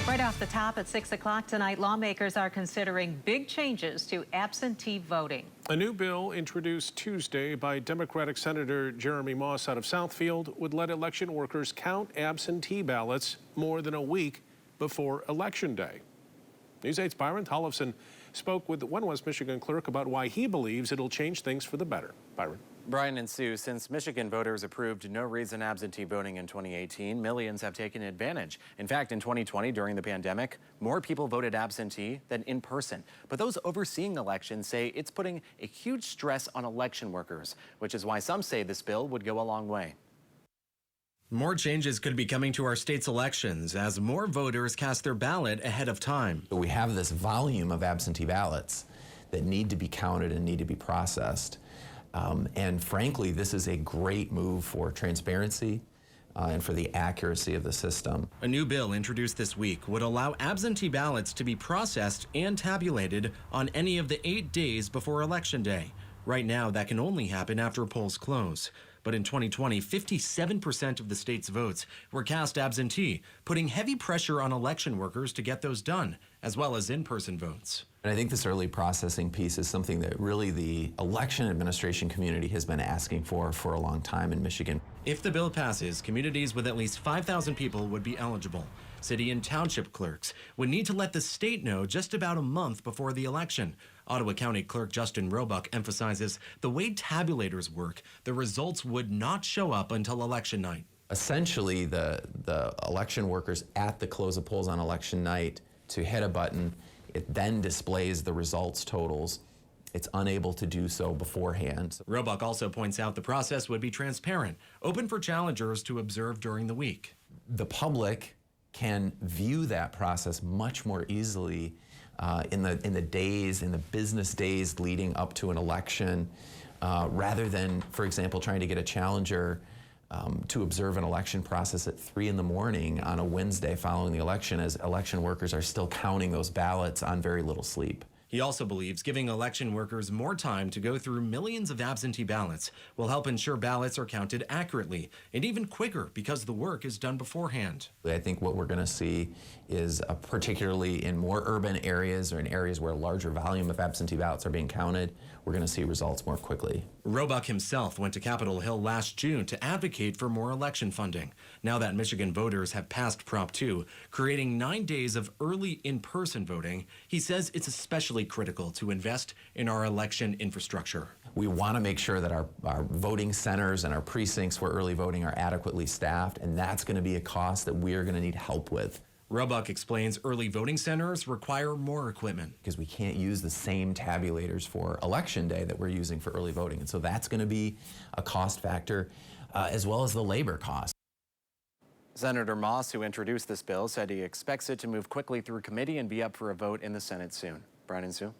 Right off the top at 6 o'clock tonight, lawmakers are considering big changes to absentee voting. A new bill introduced Tuesday by Democratic Senator Jeremy Moss out of Southfield would let election workers count absentee ballots more than a week before Election Day. News 8's Byron Tollefson spoke with one West Michigan clerk about why he believes it'll change things for the better. Byron. Brian and Sue, since Michigan voters approved no-reason absentee voting in 2018, millions have taken advantage. In fact, in 2020, during the pandemic, more people voted absentee than in person. But those overseeing elections say it's putting a huge stress on election workers, which is why some say this bill would go a long way. More changes could be coming to our state's elections as more voters cast their ballot ahead of time. We have this volume of absentee ballots that need to be counted and need to be processed. And frankly, this is a great move for transparency and for the accuracy of the system. A new bill introduced this week would allow absentee ballots to be processed and tabulated on any of the 8 days before Election Day. Right now, that can only happen after polls close. But in 2020, 57% of the state's votes were cast absentee, putting heavy pressure on election workers to get those done, as well as in-person votes. And I think this early processing piece is something that really the election administration community has been asking for a long time in Michigan. If the bill passes, communities with at least 5,000 people would be eligible. City and township clerks would need to let the state know just about a month before the election. Ottawa County Clerk Justin Roebuck emphasizes the way tabulators work, the results would not show up until election night. Essentially, the election workers at the close of polls on election night to hit a button, it then displays the results totals. It's unable to do so beforehand. Roebuck also points out the process would be transparent, open for challengers to observe during the week. The public can view that process much more easily in the business days leading up to an election, rather than, for example, trying to get a challenger to observe an election process at 3 in the morning on a Wednesday following the election, as election workers are still counting those ballots on very little sleep. He also believes giving election workers more time to go through millions of absentee ballots will help ensure ballots are counted accurately and even quicker because the work is done beforehand. I think what we're going to see is, particularly in more urban areas or in areas where a larger volume of absentee ballots are being counted, we're going to see results more quickly. Roebuck himself went to Capitol Hill last June to advocate for more election funding. Now that Michigan voters have passed Prop 2, creating 9 days of early in-person voting, he says it's especially critical to invest in our election infrastructure. We want to make sure that our voting centers and our precincts for early voting are adequately staffed, and that's going to be a cost that we are going to need help with. Roebuck explains early voting centers require more equipment. Because we can't use the same tabulators for Election Day that we're using for early voting. And so that's going to be a cost factor, as well as the labor cost. Senator Moss, who introduced this bill, said he expects it to move quickly through committee and be up for a vote in the Senate soon. Brian and Sue.